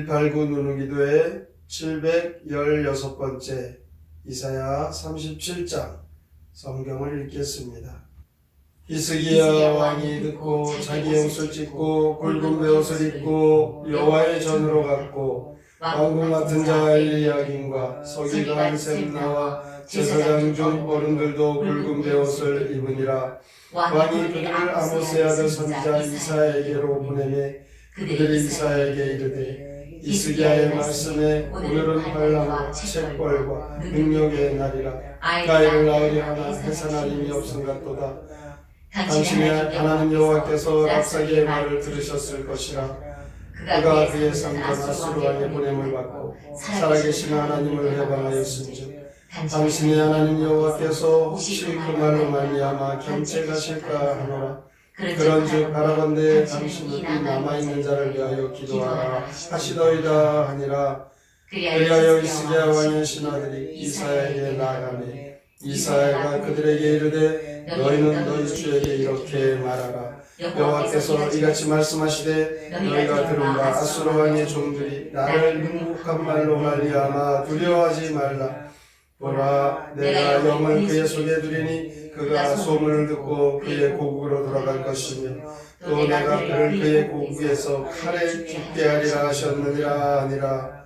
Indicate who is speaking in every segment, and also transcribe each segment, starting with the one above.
Speaker 1: 189 누누기도의 716번째 이사야 37장 성경을 읽겠습니다. 히스기야 왕이 듣고 자기의 옷을 찢고 굵은 베옷을 입고 여호와의 전으로 갔고 왕궁 맡은 자 엘리야김과 서기관 셈나와 제사장 중 어른들도 굵은 베옷을 입으니라. 왕이 그들을 아모스의 아들 선지자 이사야에게로 보내매 그들이 이사야에게 이르되 히스기야의 말씀에 오늘은 환난과 책벌과 능력의 날이라. 아이를 낳으려 하나 해산할 힘이 없음 같도다. 당신의 하나님 여호와께서 랍사기의 말을 들으셨을 것이라. 그가 그의 상전 아수르 왕의 보냄을 받고 살아계신 하나님을 해방하였은즉 당신의 하나님 여호와께서 혹시 그 말로 말미암아 경책하실까 하노라. 그런즉 바라건대 당신이 남아있는 자를 위하여 기도하라 하시더이다 하니라. 그리하여 히스기야 왕의 신하들이 이사야에게 나아가매 이사야가 그들에게 이르되 너희는 너희 주에게 이렇게 말하라. 여호와께서 이같이 말씀하시되 너희가 들은 바 아수르 왕의 종들이 나를 흉곡한 말로 말미암아 두려워하지 말라. 보라, 내가 영을 그의 속에 두리니 그가 소문을 듣고 그의 고국으로 돌아갈 것이며 또 내가 그를 그의 고국에서 칼에 죽게 하리라 하셨느니라 하니라.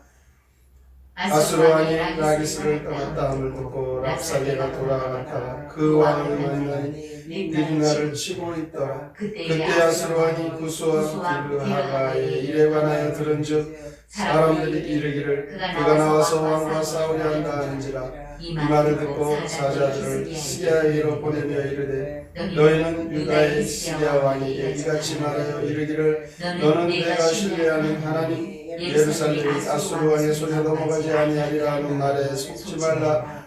Speaker 1: 아수르 왕이 라기스를 떠났다 함을 듣고 랍사게가 돌아갔다가 그 왕을 만나니 리브나를 치고 있더라. 그때 아수르 왕이 구스와 기브하가의 일에 관하여 들은즉 사람들이 이르기를 그가 나와서 왕과 싸우려 한다 하는지라. 이 말을 듣고 사자들을 히스기야에게로 보내며 이르되 너희는 유다의 히스기야 왕에게 이같이 말하여 이르기를 너는 내가 신뢰하는 하나님 예루살렘이 아수르 왕의 손에 넘어가지 아니하리라 하는 말에 속지 말라.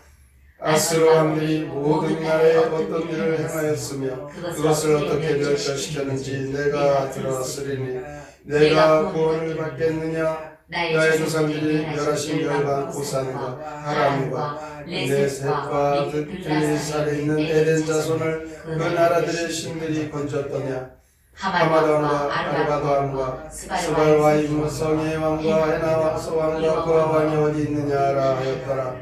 Speaker 1: 아수르 왕들이 모든 나라에 어떤 일을 행하였으며 그것을 어떻게 멸절시켰는지 내가 들었으리니 내가 구원을 받겠느냐. 나의 조상들이 멸하신 열방 고산과 하람과 네셋과 들리살에 있는 에덴 자손을 그 나라들의 신들이 건졌더냐. 하마드 왕과 아르바드 왕과 스발와임 성의 왕과 헤나와스 왕과 그와 왕이 어디 있느냐라 하였더라.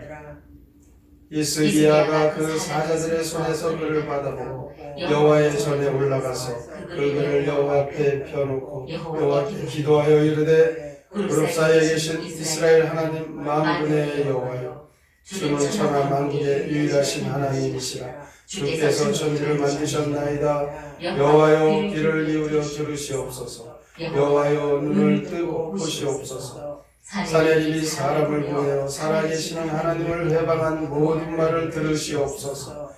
Speaker 1: 히스기야가 그 사자들의 손에서 그를 받아보고 여호와의 전에 올라가서 그 글을 여호와 앞에 펴놓고 여호와께 기도하여 이르되 그룹 사이에 계신 이스라엘 하나님 만군의 여호와여, 주는 천하 만국의 유일하신 하나님이시라. 주께서 천지를 만드셨나이다. 여호와여, 귀를 기울여 들으시옵소서. 여호와여, 눈을 뜨고 보시옵소서. 사내립이 사람을 보내어 살아계시는 하나님을 해방한 모든 말을 들으시옵소서.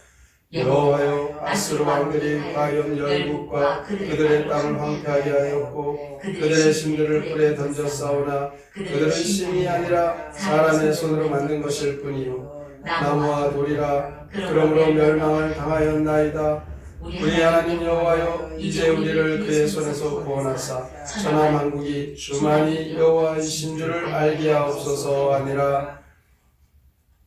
Speaker 1: 여호와여, 아수르 왕들이 과연 열국과 그들의 땅을 황폐하게 하였고 그들의 신들을 불에 던져 싸우나 그들은 신이 아니라 사람의 손으로 만든 것일 뿐이요 나무와 돌이라. 그러므로 멸망을 당하였나이다. 우리 하나님 여호와여, 이제 우리를 그의 손에서 구원하사 천하 만국이 주만이 여호와이신 줄을 알게 하옵소서 하니라.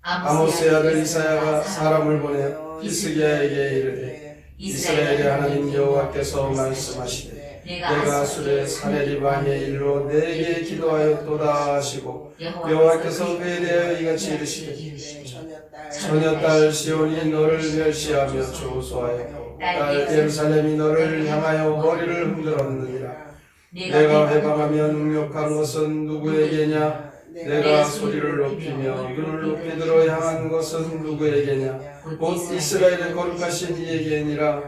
Speaker 1: 아모스의 아들 이사야가 사람을 보내 히스기야에게 이르되 이스라엘의 하나님 여호와께서 말씀하시되 내가 아수르의 사내립 왕의 일로 내게 기도하였도다 하시고 여호와께서 그에 대하여 이같이 이르시되 처녀딸 시온이 너를 멸시하며 조소하였고 딸 예루살렘이 너를 향하여 머리를 흔들었느니라. 내가 회방하며 능력한 것은 누구에게냐. 내가 소리를 높이며 눈을 높이 들어 향한 것은 누구에게냐. 곧 이스라엘의 거룩하신 이에게니라.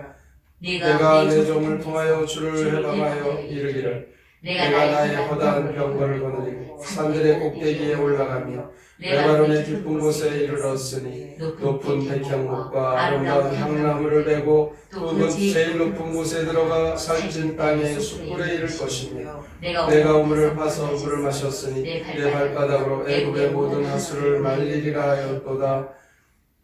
Speaker 1: 내가 내 종을 통하여 주를 해방하여 이르기를 내가 나의 허다한 병거를 거느리고 산들의 꼭대기에 올라가며 레바논의 깊은 곳에 이르렀으니 높은 백향목과 아름다운 향나무를 베고 또 제일 높은 곳에 들어가 살찐 땅의 숯불에 이를 것이며 내가 우물을 파서 물을 마셨으니 내 발바닥으로 애굽의 모든 하수를 말리리라 하였도다.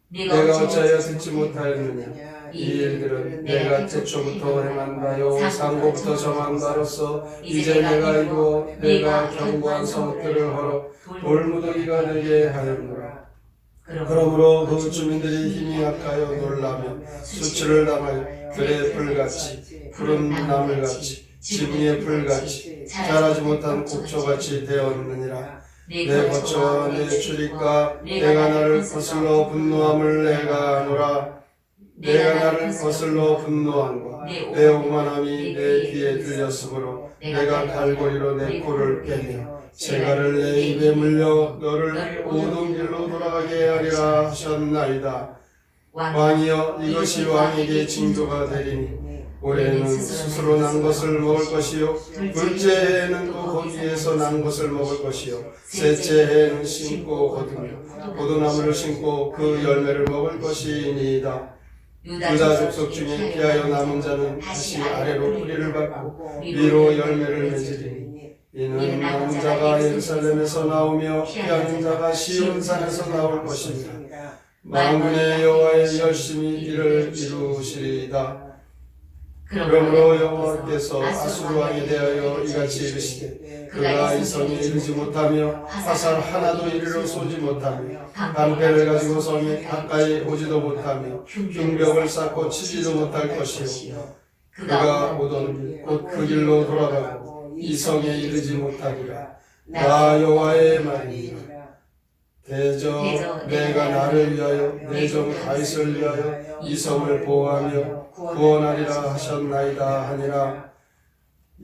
Speaker 1: 내가 어찌하여 듣지 못하였느냐. 이 일들은 내가 태초부터 행한 바요 상고부터 정한 바로서 이제 내가 이루어 내가 견고한 성읍들을 헐어 돌무더기가 되게 하였노라. 그러므로 그 주민들이 힘이 약하여 놀라며 수치를 당하여 들의 불같이 푸른 나물같이 지붕의 풀같이 자라지 못한 곡초같이 되었느니라. 내 거처와 내 출입과 내가 나를 거슬러 분노함을 내가 아노라. 내가 나를 거슬러 분노함과 내 오만함이 내 귀에 들렸으므로 내가 갈고리로 내 코를 깨며 재갈을 내 입에 물려 너를 모든 길로 돌아가게 하리라 하셨나이다. 왕이여, 이것이 왕에게 징조가 되리니 올해는 스스로 난 것을 먹을 것이요 둘째 해에는 또 거기에서 난 것을 먹을 것이요 셋째 해에는 심고 거두며 포도나무를 심고 그 열매를 먹을 것이니이다. 유다 족속 중에 피하여 남은 자는 다시 아래로 뿌리를 받고 위로 열매를 맺으리니 이는 남은 자가 예루살렘에서 나오며 피하는 자가 시온산에서 나올 것입니다. 만군의 여호와의 열심히 이를 이루시리이다. 그러므로 여호와께서 아수르 왕에 대하여 이같이 이르시되 그가 이 성에 이르지 못하며 화살 하나도 이리로 쏘지 못하며 방패를 가지고 성에 가까이 오지도 못하며 흉벽을 쌓고 치지도 못할 것이요 그가 오던 길 곧 그 길로 돌아가고 이 성에 이르지 못하리라. 나 여호와의 말이니라. 대저 내가 나를 위하여 내 종 다윗을 위하여 이 성을 보호하며 구원하리라 하셨나이다 하니라.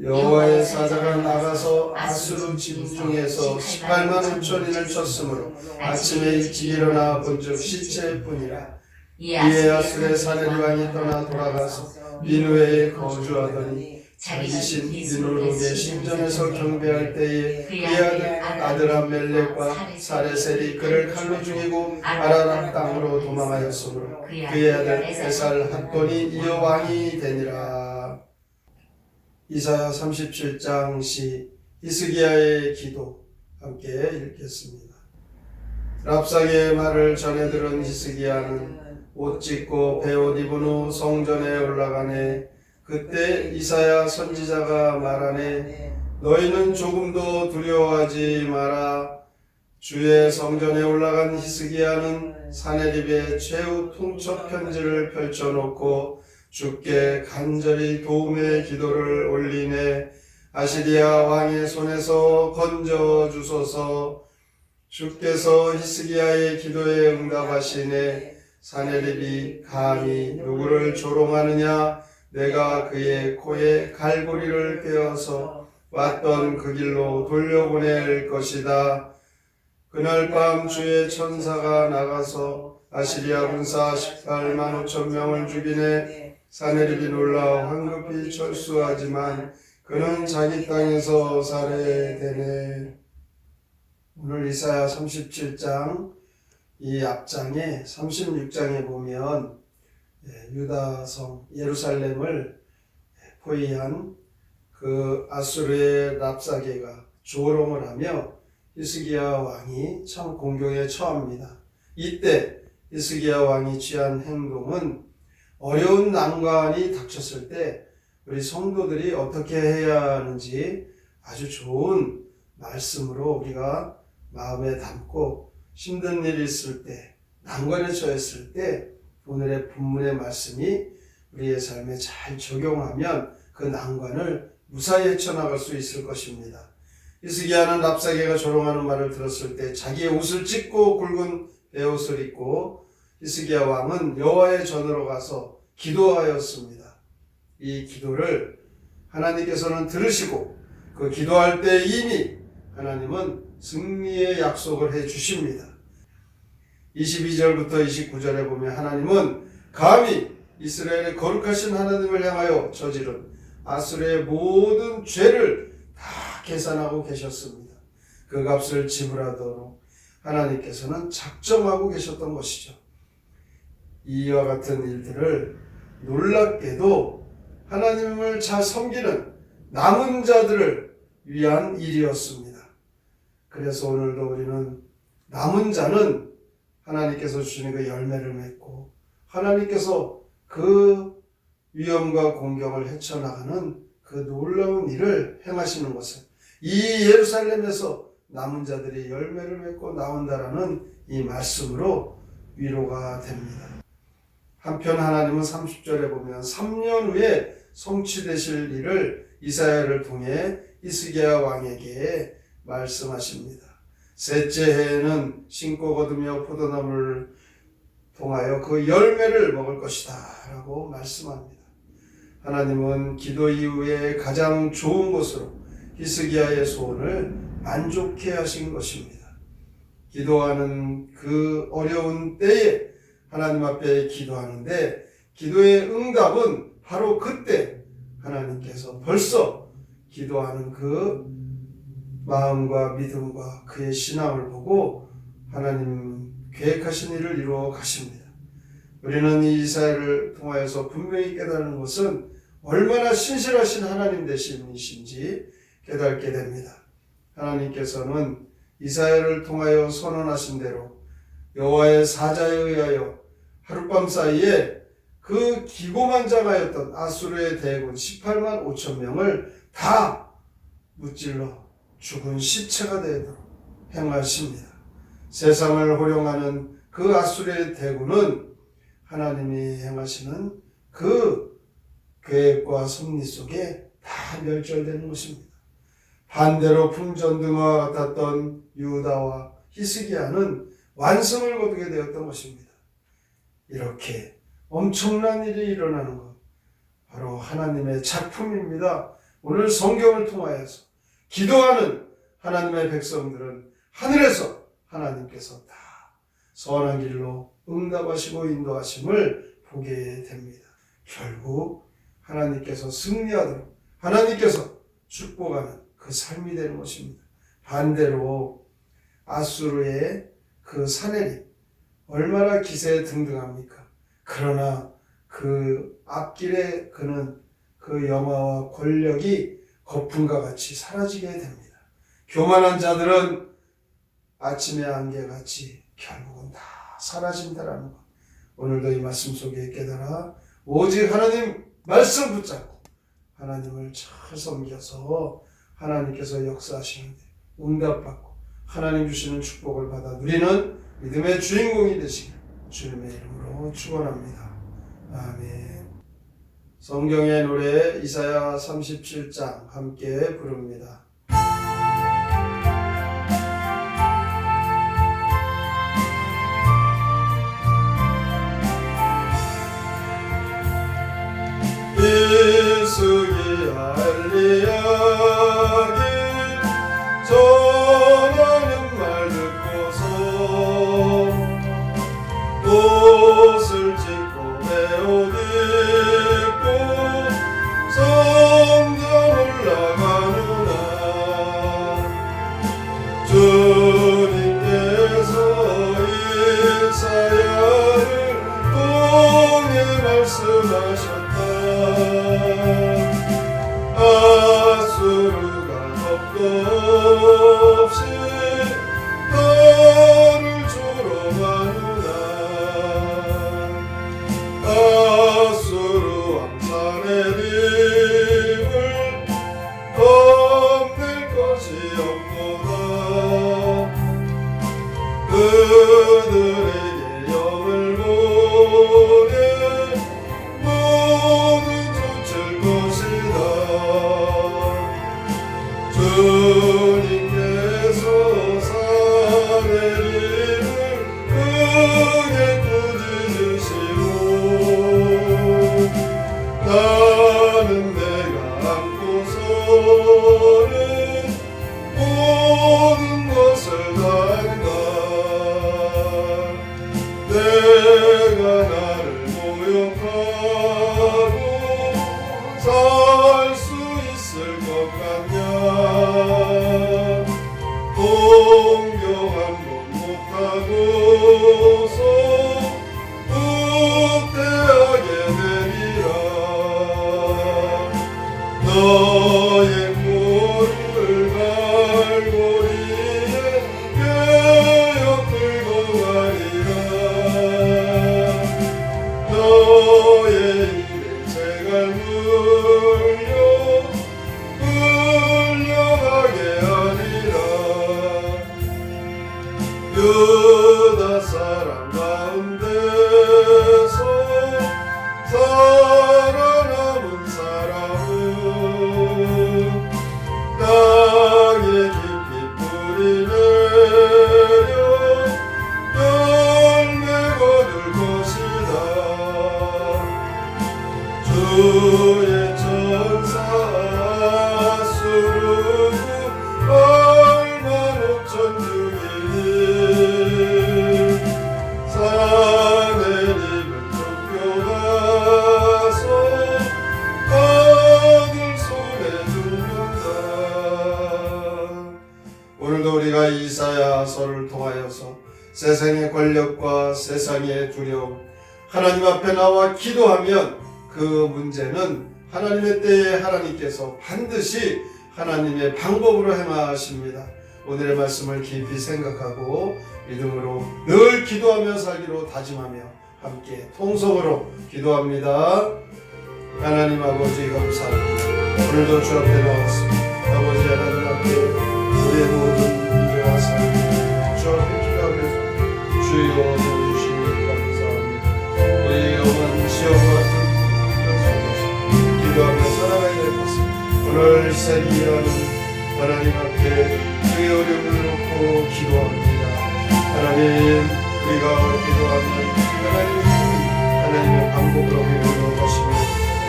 Speaker 1: 여호와의 사자가 나가서 아수르 진중에서 18만 5천인을 쳤으므로 아침에 일찍 일어나 본즉 시체뿐이라. 이에 아수르의 사내리 왕이 떠나 돌아가서 니느웨에 거주하더니 자기 신 니누르의 신전에서 경배할 때에 그의 아들 아멜렉과 사레셀이 그를 칼로 죽이고 아라락 땅으로 도망하였으므로 그의 아들 에살 had돈이 이어 왕이 되니라. 이사야 37장 시 히스기야의 기도 함께 읽겠습니다. 랍사게의 말을 전해 들은 히스기야는 옷 찢고 베옷 입은 후 성전에 올라가네. 그때 이사야 선지자가 말하네. 너희는 조금도 두려워하지 마라. 주의 성전에 올라간 히스기야는 사내립에 최후 통첩 편지를 펼쳐놓고 주께 간절히 도움의 기도를 올리네. 아시리아 왕의 손에서 건져 주소서. 주께서 히스기야의 기도에 응답하시네. 사내립이 감히 누구를 조롱하느냐. 내가 그의 코에 갈고리를 꿰어서 왔던 그 길로 돌려보낼 것이다. 그날 밤 주의 천사가 나가서 아시리아 군사 18만 5천 명을 죽이네. 사내립이 놀라 황급히 철수하지만 그는 자기 땅에서 살해되네. 오늘 이사야 37장 이 앞장에 36장에 보면 유다성 예루살렘을 포위한 그 아수르의 랍사게가 조롱을 하며 히스기야 왕이 참 공경에 처합니다. 이때 히스기야 왕이 취한 행동은 어려운 난관이 닥쳤을 때 우리 성도들이 어떻게 해야 하는지 아주 좋은 말씀으로 우리가 마음에 담고 힘든 일이 있을 때, 난관에 처했을 때 오늘의 본문의 말씀이 우리의 삶에 잘 적용하면 그 난관을 무사히 헤쳐나갈 수 있을 것입니다. 히스기야는 랍사게가 조롱하는 말을 들었을 때 자기의 옷을 찢고 굵은 베옷을 입고 히스기야 왕은 여호와의 전으로 가서 기도하였습니다. 이 기도를 하나님께서는 들으시고 그 기도할 때 이미 하나님은 승리의 약속을 해 주십니다. 22절부터 29절에 보면 하나님은 감히 이스라엘의 거룩하신 하나님을 향하여 저지른 아수르의 모든 죄를 다 계산하고 계셨습니다. 그 값을 지불하도록 하나님께서는 작정하고 계셨던 것이죠. 이와 같은 일들을 놀랍게도 하나님을 잘 섬기는 남은 자들을 위한 일이었습니다. 그래서 오늘도 우리는 남은 자는 하나님께서 주시는 그 열매를 맺고 하나님께서 그 위험과 공경을 헤쳐나가는 그 놀라운 일을 행하시는 것을 이 예루살렘에서 남은 자들이 열매를 맺고 나온다라는 이 말씀으로 위로가 됩니다. 한편 하나님은 30절에 보면 3년 후에 성취되실 일을 이사야를 통해 히스기야 왕에게 말씀하십니다. 셋째 해에는 심고 거두며 포도나무를 통하여 그 열매를 먹을 것이다 라고 말씀합니다. 하나님은 기도 이후에 가장 좋은 것으로 히스기야의 소원을 만족해 하신 것입니다. 기도하는 그 어려운 때에 하나님 앞에 기도하는데 기도의 응답은 바로 그때 하나님께서 벌써 기도하는 그 마음과 믿음과 그의 신앙을 보고 하나님 계획하신 일을 이루어 가십니다. 우리는 이 이사야를 통하여서 분명히 깨달은 것은 얼마나 신실하신 하나님 되심이신지 깨닫게 됩니다. 하나님께서는 이사야를 통하여 선언하신 대로 여호와의 사자에 의하여 하룻밤 사이에 그 기고만장하였던 아수르의 대군 18만 5천 명을 다 무찔러 죽은 시체가 되도록 행하십니다. 세상을 호령하는 그 아수르의 대군은 하나님이 행하시는 그 계획과 섭리 속에 다 멸절되는 것입니다. 반대로 풍전등화 같았던 유다와 히스기야는 완성을 거두게 되었던 것입니다. 이렇게 엄청난 일이 일어나는 것 바로 하나님의 작품입니다. 오늘 성경을 통하여서 기도하는 하나님의 백성들은 하늘에서 하나님께서 다 선한 길로 응답하시고 인도하심을 보게 됩니다. 결국 하나님께서 승리하도록 하나님께서 축복하는 그 삶이 되는 것입니다. 반대로 아수르의 그 사내립 얼마나 기세에 등등합니까? 그러나 그 앞길에 그는 그 영화와 권력이 거품과 같이 사라지게 됩니다. 교만한 자들은 아침의 안개같이 결국은 다 사라진다라는 것. 오늘도 이 말씀 속에 깨달아 오직 하나님 말씀 붙잡고 하나님을 잘 섬겨서 하나님께서 역사하시는데 응답받고 하나님 주시는 축복을 받아 누리는 믿음의 주인공이 되시길 주님의 이름으로 축원합니다. 아멘. 성경의 노래 이사야 37장 함께 부릅니다. 히스기야 엘리야기 전하는 말 듣고서 옷을 찢고 베옷 입고 성전 올라가느라 주님께서 이사야를 통해 말씀하셨다. 아수르가 겁도 없이 너를 주러 가느라 아수르 왕 사내립을 겁낼 것이 없도다. 그들에게 영을 보내 모두 쫓을 것이다. 주님께서 사내립을 크게 꾸짖으시고 나는 내가 안고서는 모든 것을 다한다. 내가 나를 모욕하고 살 수 있을 것 같냐. 공경 한 번 못하고서 후퇴하게 되리라. 너의 무릎을 발고리에 꿰어 끌고 가리라. 너의 입에 재갈 물려 끌려가게 하리라. 유다 사람 가운데서 살아남은 사람은 주의 천사 수르고 얼만 5천 중이니 산에 입은 쫓겨가서 아들 손에 죽는다. 오늘도 우리가 이사야서를 통하여서 세상의 권력과 세상의 두려움, 하나님 앞에 나와 기도하면 그 문제는 하나님의 때에 하나님께서 반드시 하나님의 방법으로 행하십니다. 오늘의 말씀을 깊이 생각하고 믿음으로 늘 기도하며 살기로 다짐하며 함께 통성으로 기도합니다. 하나님 아버지 감사합니다. 오늘도 주 앞에 나왔습니다. 아버지 하나님 앞에 우리의 모든 문제와 삶 주 앞에 기도하면서 주여 도와주시니 감사합니다. 우리 영원 시험 같은 속에서 기도하며 살아가야 될 것을 오늘 시작이라는 하나님 앞에 주의 어려움을 놓고 기도합니다. 하나님 우리가 기도하면 하나님의 방법으로 우리를 넣어가시며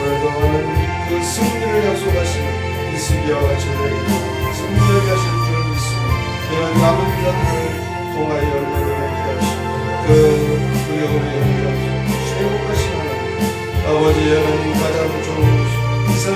Speaker 1: 오늘도 하나님 그 승리를 약속하시는 이스기야와 같이 우리에게 승리를 하실 줄 믿습니다. 이런 남은 자들을 통하여 열매를 맺게 하시고 그 의욕을 행하시고 행복하신 하나님 아버지 하나님 가장 좋은 이 세상